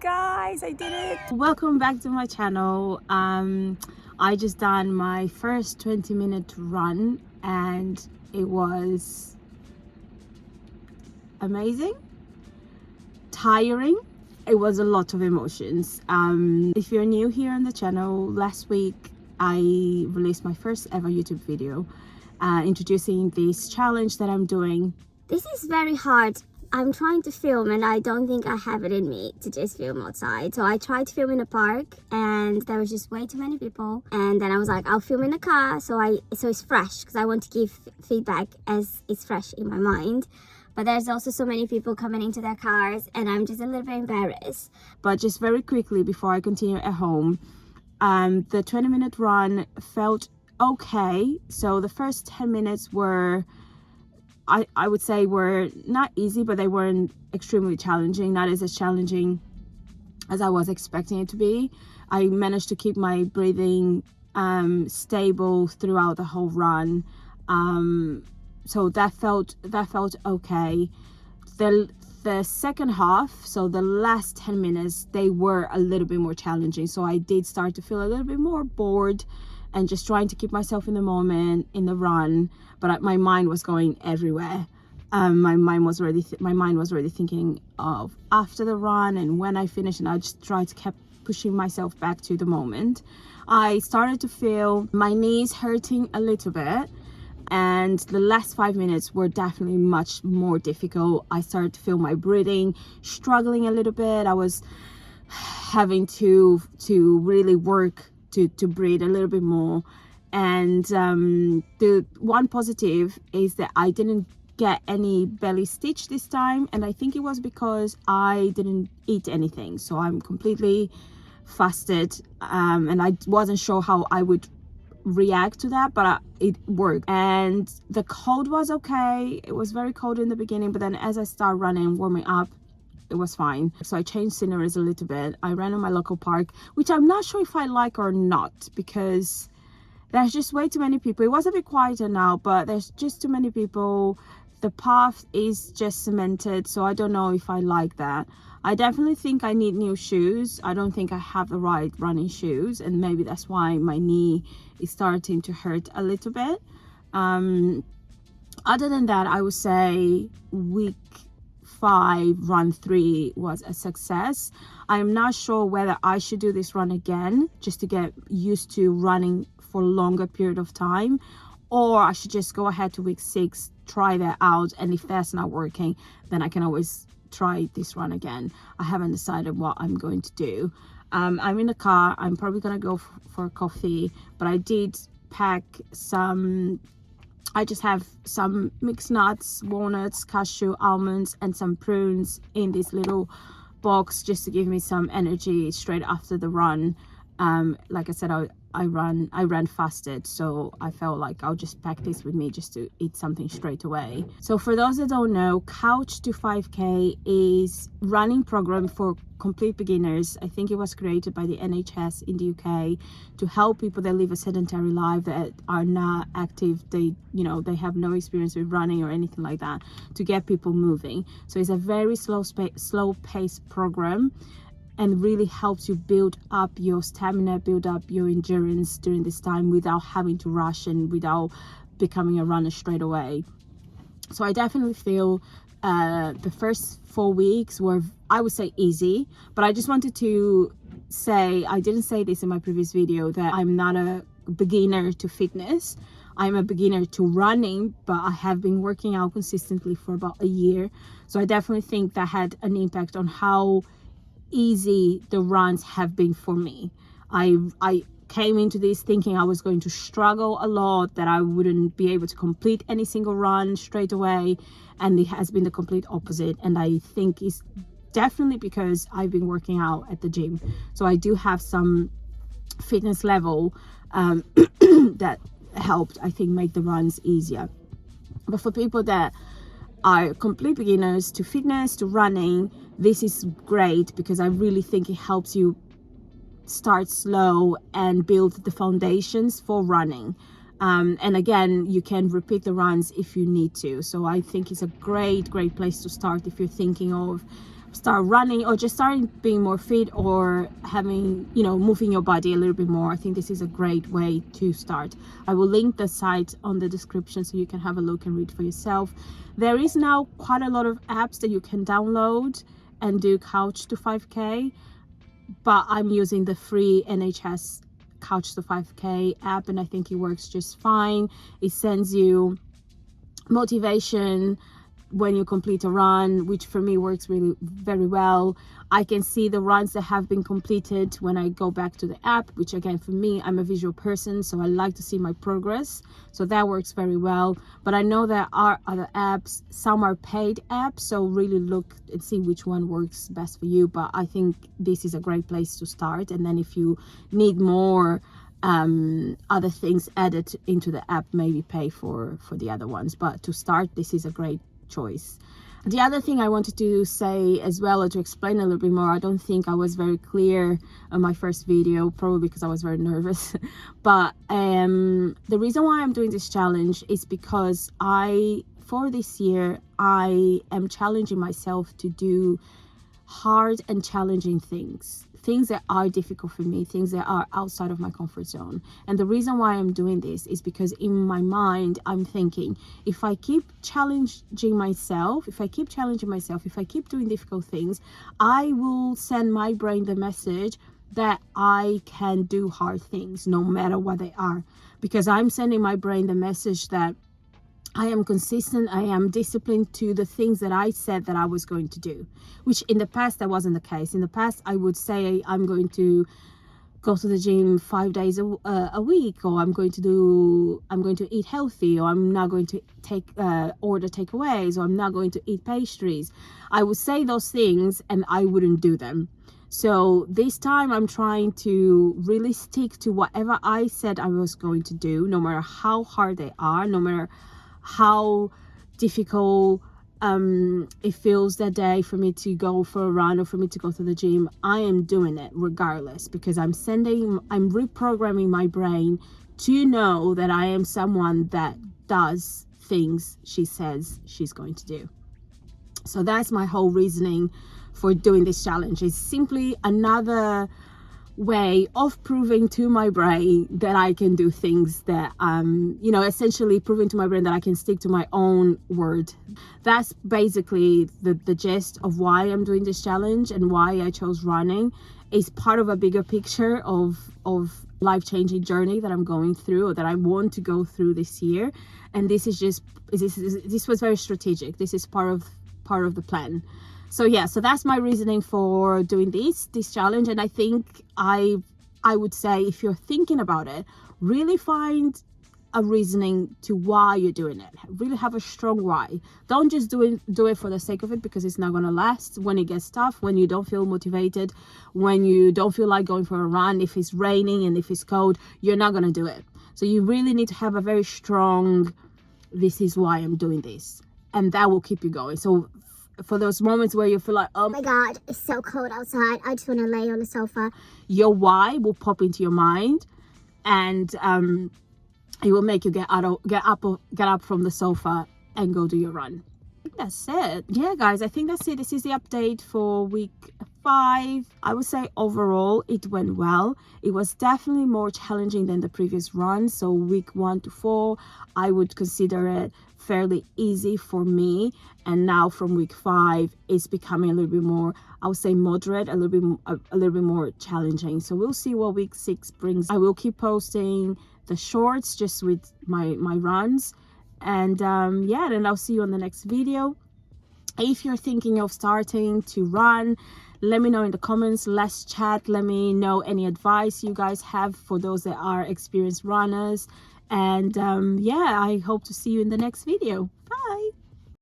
Guys, I did it. Welcome back to my channel. I just done my first 20-minute run and it was amazing, tiring. It was a lot of emotions. If you're new here on the channel, last week I released my first ever YouTube video introducing this challenge that I'm doing. This is very hard. I'm trying to film and I don't think I have it in me to just film outside. So I tried to film in a park and there was just way too many people. And then I was like, I'll film in a car so it's fresh, because I want to give feedback as it's fresh in my mind. But there's also so many people coming into their cars and I'm just a little bit embarrassed. But just very quickly before I continue at home, the 20-minute run felt okay. So the first 10 minutes were, I would say, were not easy, but they weren't extremely challenging, not as challenging as I was expecting it to be. I managed to keep my breathing stable throughout the whole run. So that felt okay. The second half, so the last 10 minutes, they were a little bit more challenging. So I did start to feel a little bit more bored and just trying to keep myself in the moment in the run, but my mind was going everywhere. My mind was already thinking of after the run and when I finished, and I just tried to keep pushing myself back to the moment. I started to feel my knees hurting a little bit, and the last 5 minutes were definitely much more difficult. I started to feel my breathing struggling a little bit. I was having to really work to breathe a little bit more. And the one positive is that I didn't get any belly stitch this time, and I think it was because I didn't eat anything. So I'm completely fasted, and I wasn't sure how I would react to that, but it worked. And the cold was okay. It was very cold in the beginning, but then as I started running, warming up, it was fine. So I changed sceneries a little bit. I ran in my local park, which I'm not sure if I like or not, because there's just way too many people. It was a bit quieter now, but there's just too many people. The path is just cemented, so I don't know if I like that. I definitely think I need new shoes. I don't think I have the right running shoes, and maybe that's why my knee is starting to hurt a little bit. Other than that, I would say week 5 run 3 was a success. I'm not sure whether I should do this run again just to get used to running for a longer period of time, or I should just go ahead to week 6, try that out, and if that's not working, then I can always try this run again. I haven't decided what I'm going to do. I'm in the car. I'm probably gonna go for a coffee, but I did pack some. I just have some mixed nuts, walnuts, cashew, almonds, and some prunes in this little box just to give me some energy straight after the run. Like I said, I ran fasted, so I felt like I'll just pack this with me just to eat something straight away. So for those that don't know, Couch to 5K is running program for complete beginners. I think it was created by the NHS in the UK to help people that live a sedentary life, that are not active. They have no experience with running or anything like that, to get people moving. So it's a very slow paced program, and really helps you build up your stamina, build up your endurance during this time without having to rush and without becoming a runner straight away. So I definitely feel the first 4 weeks were, I would say, easy, but I just wanted to say, I didn't say this in my previous video, that I'm not a beginner to fitness. I'm a beginner to running, but I have been working out consistently for about a year. So I definitely think that had an impact on how easy the runs have been for me. I came into this thinking I was going to struggle a lot, that I wouldn't be able to complete any single run straight away, and it has been the complete opposite. And I think it's definitely because I've been working out at the gym, so I do have some fitness level that helped, I think, make the runs easier. But for people that are complete beginners to fitness, to running, this is great, because I really think it helps you start slow and build the foundations for running. And again, you can repeat the runs if you need to. So I think it's a great place to start if you're thinking of start running, or just starting being more fit, or having, you know, moving your body a little bit more, I think this is a great way to start. I will link the site on the description so you can have a look and read for yourself. There is now quite a lot of apps that you can download and do Couch to 5K, but I'm using the free NHS Couch to 5K app, and I think it works just fine. It sends you motivation when you complete a run, which for me works really very well. I can see the runs that have been completed when I go back to the app, which again, for me, I'm a visual person, so I like to see my progress, so that works very well. But I know there are other apps, some are paid apps, so really look and see which one works best for you. But I think this is a great place to start, and then if you need more other things added into the app, maybe pay for the other ones. But to start, this is a great choice. The other thing I wanted to say as well, or to explain a little bit more, I don't think I was very clear on my first video, probably because I was very nervous. But the reason why I'm doing this challenge is because for this year, I am challenging myself to do hard and challenging things that are difficult for me, things that are outside of my comfort zone. And the reason why I'm doing this is because in my mind, I'm thinking, if I keep challenging myself, if I keep doing difficult things, I will send my brain the message that I can do hard things no matter what they are, because I'm sending my brain the message that I am consistent, I am disciplined to the things that I said that I was going to do, which in the past that wasn't the case. In the past, I would say I'm going to go to the gym 5 days a week, or I'm going to eat healthy, or I'm not going to order takeaways, or I'm not going to eat pastries. I would say those things and I wouldn't do them. So this time I'm trying to really stick to whatever I said I was going to do, no matter how hard they are, no matter how difficult it feels that day for me to go for a run or for me to go to the gym. I am doing it regardless, because I'm reprogramming my brain to know that I am someone that does things she says she's going to do. So that's my whole reasoning for doing this challenge. It's simply another way of proving to my brain that I can do things that essentially proving to my brain that I can stick to my own word. That's basically the gist of why I'm doing this challenge and why I chose running. Is part of a bigger picture of life-changing journey that I'm going through, or that I want to go through this year. And this was very strategic. This is part of the plan. So yeah, so that's my reasoning for doing this challenge. And I think I would say, if you're thinking about it, really find a reasoning to why you're doing it. Really have a strong why. Don't just do it for the sake of it, because it's not going to last when it gets tough, when you don't feel motivated, when you don't feel like going for a run. If it's raining and if it's cold, you're not going to do it. So you really need to have a very strong, this is why I'm doing this, and that will keep you going. So for those moments where you feel like, oh my God, it's so cold outside, I just want to lay on the sofa, your why will pop into your mind, and it will make you get up from the sofa and go do your run. That's it. Yeah, guys, I think that's it. This is the update for week 5. I would say overall it went well. It was definitely more challenging than the previous run. So week 1 to 4, I would consider it fairly easy for me. And now from week 5, it's becoming a little bit more, I would say moderate, a little bit more challenging. So we'll see what week 6 brings. I will keep posting the shorts just with my runs. And then I'll see you on the next video. If you're thinking of starting to run, let me know in the comments. Let's chat. Let me know any advice you guys have for those that are experienced runners. And I hope to see you in the next video. Bye.